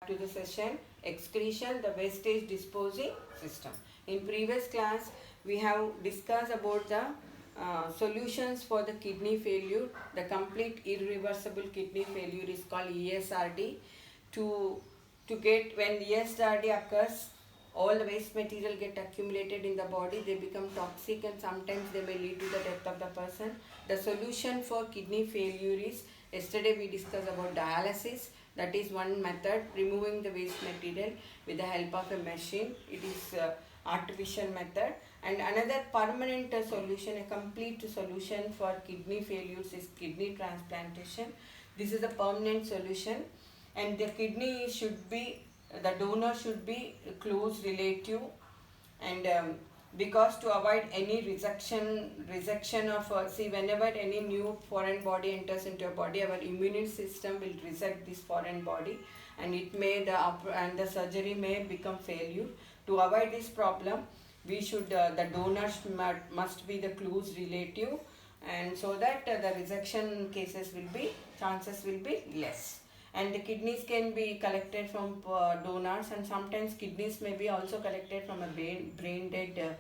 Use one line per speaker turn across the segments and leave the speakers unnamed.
to the session Excretion, the wastage disposing system. In previous class, we have discussed about the solutions for the kidney failure. The complete irreversible kidney failure is called ESRD. To get, when ESRD occurs, all the waste material get accumulated in the body, they become toxic and sometimes they may lead to the death of the person. The solution for kidney failure is, yesterday we discussed about dialysis. That is one method, removing the waste material with the help of a machine. It is artificial method. And another permanent solution, a complete solution for kidney failures is kidney transplantation. This is a permanent solution, and the kidney should be, the donor should be close relative, and because to avoid any rejection of see, whenever any new foreign body enters into your body, our immune system will reject this foreign body, and it may the surgery may become failure. To avoid this problem, we should the donors must be the close relative, and so that the rejection chances will be less. And the kidneys can be collected from donors, and sometimes kidneys may be also collected from a brain dead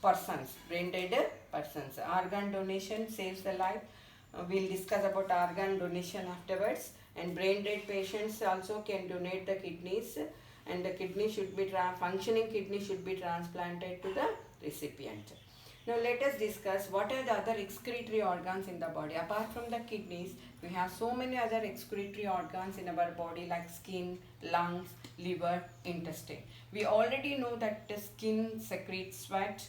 persons. Organ donation saves the life. We'll discuss about organ donation afterwards. And brain dead patients also can donate the kidneys, and the kidney should be functioning kidney should be transplanted to the recipient. Now let us discuss what are the other excretory organs in the body. Apart from the kidneys, we have so many other excretory organs in our body, like skin, lungs, liver, intestine. We already know that the skin secretes sweat,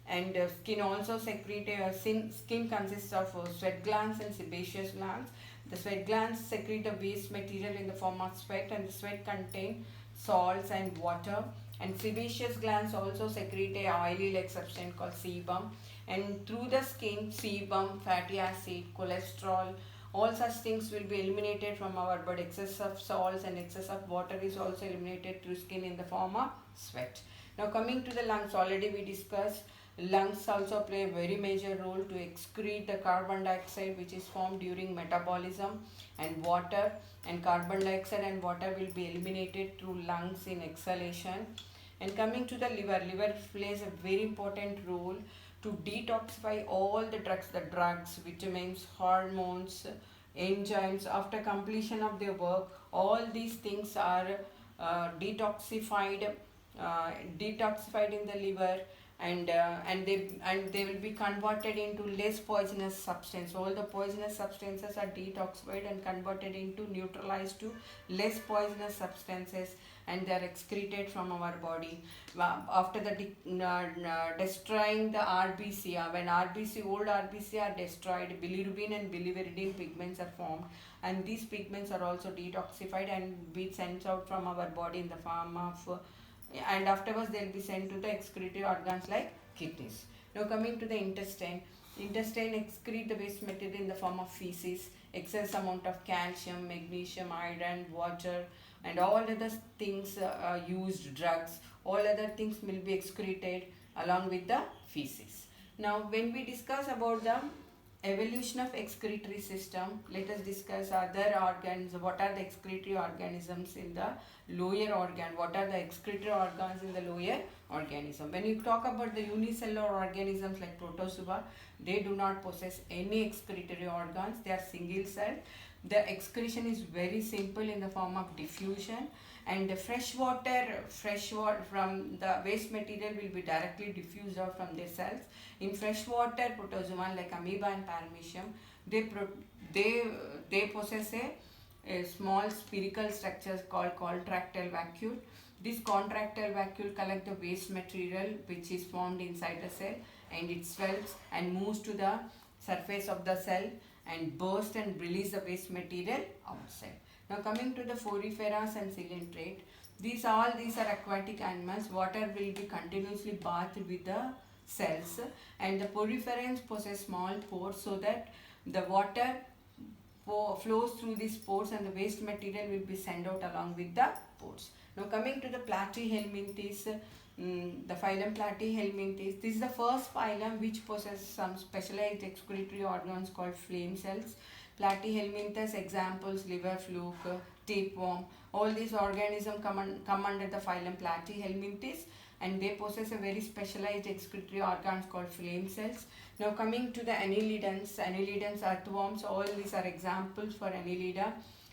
and skin also secretes, skin consists of sweat glands and sebaceous glands. The sweat glands secrete the waste material in the form of sweat, and the sweat contain salts and water. And sebaceous glands also secrete a oily-like substance called sebum. And through the skin, sebum, fatty acid, cholesterol, all such things will be eliminated from our body. Excess of salts and excess of water is also eliminated through skin in the form of sweat. Now coming to the lungs, already we discussed, lungs also play a very major role to excrete the carbon dioxide which is formed during metabolism, and water, and carbon dioxide and water will be eliminated through lungs in exhalation. And coming to the liver, liver plays a very important role to detoxify all the drugs, vitamins, hormones, enzymes. After completion of their work, all these things are detoxified in the liver, and they will be converted into less poisonous substance. All the poisonous substances are detoxified and converted into neutralized to less poisonous substances, and they are excreted from our body. After the destroying the RBC, when old RBC are destroyed, bilirubin and bilirubinein pigments are formed, and these pigments are also detoxified and be sent out from our body in the form of and afterwards they will be sent to the excretory organs like kidneys. Now coming to the intestine excrete the waste material in the form of feces, excess amount of calcium, magnesium, iron, water, and all other things, used drugs, all other things will be excreted along with the feces. Now when we discuss about the evolution of excretory system, let us discuss other organs. What are the excretory organisms in the lower organ? What are the excretory organs in the lower organism? When you talk about the unicellular organisms like protozoa, they do not possess any excretory organs. They are single celled. The excretion is very simple in the form of diffusion, and the fresh water from the waste material will be directly diffused out from their cells. In freshwater protozoa like amoeba and paramecium, they possess a small spherical structure called contractile vacuole. This contractile vacuole collects the waste material which is formed inside the cell, and it swells and moves to the surface of the cell and burst and release the waste material outside. Now coming to the foriferous and coelenterate, these are aquatic animals. Water will be continuously bathed with the cells, and the poriferans possess small pores so that the water flows through these pores and the waste material will be sent out along with the pores. Now coming to the platyhelminthes, the phylum Platyhelminthes, this is the first phylum which possesses some specialized excretory organs called flame cells. Platyhelminthes examples: liver fluke, tapeworm, All these organisms come under the phylum Platyhelminthes, and they possess a very specialized excretory organs called flame cells. Now coming to the annelidans, earthworms, all these are examples for annelida,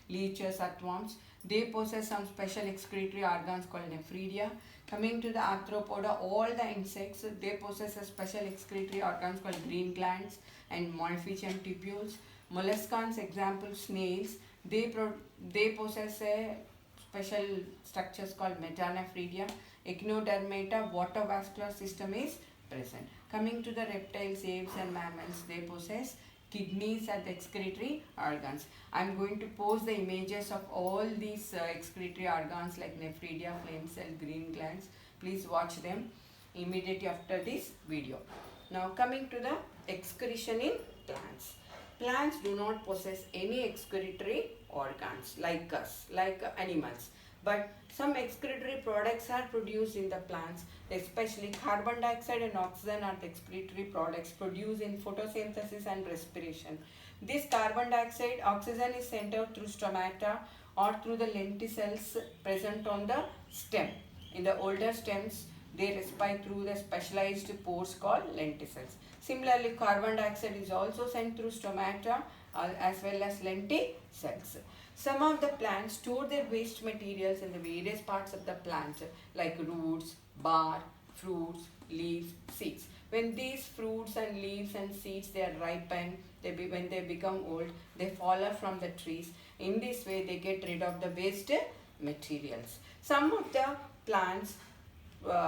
leeches, earthworms. They possess some special excretory organs called nephridia. Coming to the arthropoda, all the insects, they possess a special excretory organs called green glands and malfichium tubules. Molluscans, example snails, they possess a special structures called metanephridia. Echinodermata, water vascular system is present. Coming to the reptiles, apes and mammals, they possess kidneys and excretory organs. I am going to post the images of all these excretory organs like nephridia, flame cell, green glands. Please watch them immediately after this video. Now coming to the excretion in plants. Plants do not possess any excretory organs like us, like animals. But some excretory products are produced in the plants, especially carbon dioxide and oxygen are the excretory products produced in photosynthesis and respiration. This carbon dioxide, oxygen is sent out through stomata or through the lenticels present on the stem. In the older stems, they respire through the specialized pores called lenticels. Similarly, carbon dioxide is also sent through stomata as well as lenticels. Some of the plants store their waste materials in the various parts of the plant like roots, bark, fruits, leaves, seeds. When these fruits and leaves and seeds they are ripened, when they become old, they fall off from the trees. In this way, they get rid of the waste materials. Some of the plants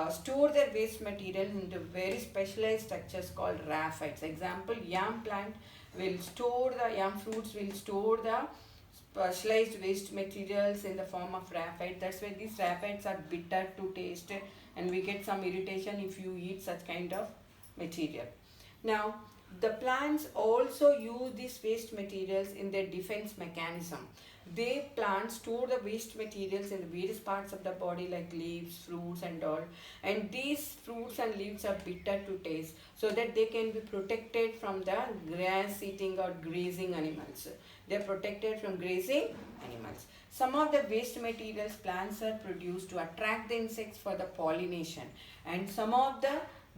store their waste material into very specialized structures called raphites. Example, yam plant will store the yam fruits will store the specialized waste materials in the form of raphites. That's why these raphites are bitter to taste and we get some irritation if you eat such kind of material. Now, the plants also use these waste materials in their defense mechanism. Plants store the waste materials in the various parts of the body like leaves, fruits and all. And these fruits and leaves are bitter to taste so that they can be protected from the grass eating or grazing animals. They are protected from grazing animals. Some of the waste materials plants are produced to attract the insects for the pollination, and some of the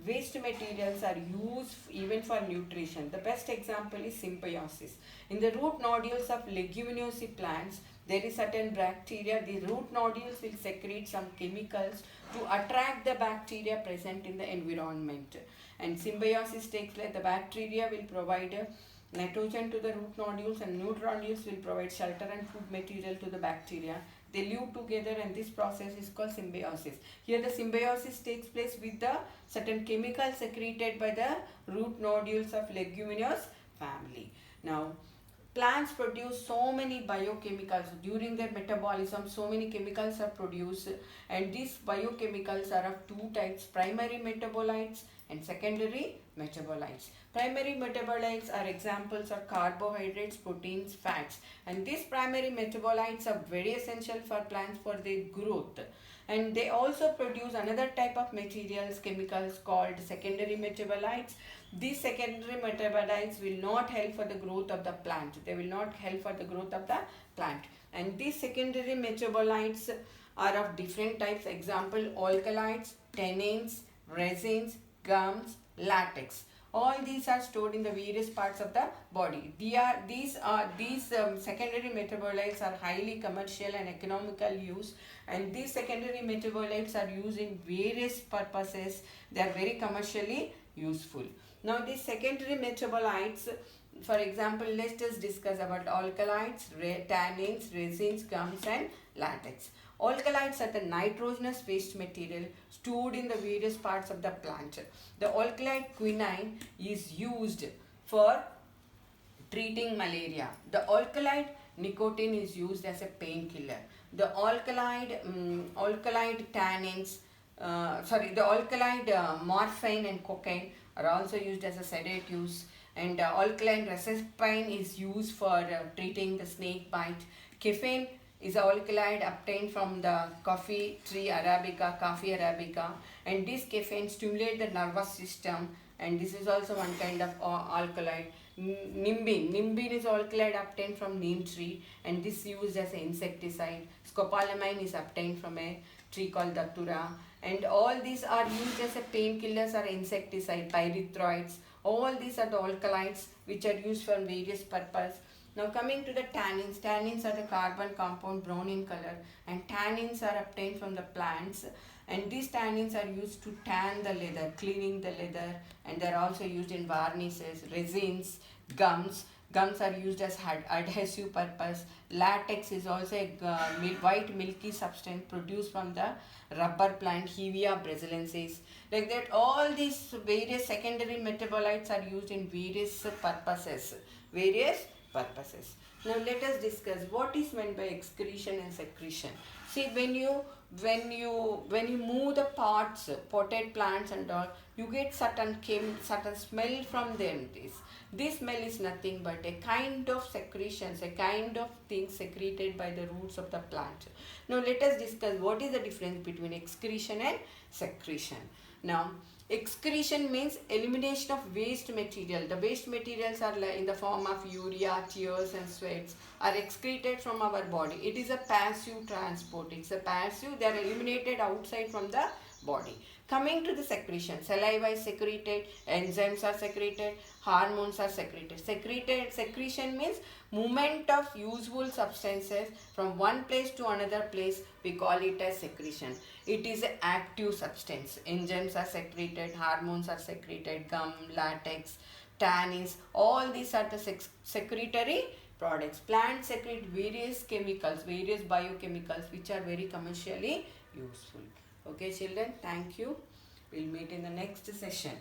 waste materials are used even for nutrition. The best example is symbiosis. In the root nodules of leguminous plants, there is certain bacteria. The root nodules will secrete some chemicals to attract the bacteria present in the environment. And symbiosis takes place. The bacteria will provide nitrogen to the root nodules and root nodules will provide shelter and food material to the bacteria. They live together and this process is called symbiosis. Here the symbiosis takes place with the certain chemicals secreted by the root nodules of leguminous family. Now, plants produce so many biochemicals. During their metabolism, so many chemicals are produced, and these biochemicals are of two types: primary metabolites and secondary metabolites. Primary metabolites are examples of carbohydrates, proteins, fats, and these primary metabolites are very essential for plants for their growth. And they also produce another type of materials, chemicals called secondary metabolites. These secondary metabolites will not help for the growth of the plant. They will not help for the growth of the plant. And these secondary metabolites are of different types. Example, alkaloids, tannins, resins, gums, latex. All these are stored in the various parts of the body. These secondary metabolites are highly commercial and economical use, and these secondary metabolites are used in various purposes. They are very commercially useful. Now these secondary metabolites, for example, let's just discuss about alkaloids, tannins, resins, gums and latex. Alkaloids are the nitrogenous waste material stored in the various parts of the plant. The alkaloid quinine is used for treating malaria. The alkaloid nicotine is used as a painkiller. The alkaloid morphine and cocaine are also used as a sedatives, and alkaline reserpine is used for treating the snake bite. Caffeine is an alkaloid obtained from the coffee tree coffee arabica, and this caffeine stimulates the nervous system, and this is also one kind of alkaloid. Nimbin is alkaloid obtained from neem tree, and this used as an insecticide. Scopolamine is obtained from a tree called datura, and all these are used as a painkillers or insecticide. Pyrethroids, all these are the alkaloids which are used for various purpose. Now coming to the tannins. Tannins are the carbon compound brown in color, and tannins are obtained from the plants, and these tannins are used to tan the leather, cleaning the leather, and they are also used in varnishes, resins, gums. Gums are used as adhesive purpose. Latex is also a white milky substance produced from the rubber plant Hevea brasiliensis. Like that, all these various secondary metabolites are used in various purposes. Now let us discuss what is meant by excretion and secretion. See, when you move the parts, potted plants and all, you get certain smell from them. This smell is nothing but a kind of secretions, a kind of thing secreted by the roots of the plant. Now let us discuss what is the difference between excretion and secretion. Now, excretion means elimination of waste material. The waste materials are in the form of urea, tears and sweats are excreted from our body. It is a passive transport. It's a passive. They are eliminated outside from the body. Coming to the secretion, saliva is secreted, enzymes are secreted, hormones are secreted. Secretion means movement of useful substances from one place to another place. We call it as secretion. It is an active substance. Enzymes are secreted, hormones are secreted, gum, latex, tannins, all these are the secretory products. Plants secrete various chemicals, various biochemicals which are very commercially useful. Okay children, thank you. We'll meet in the next session.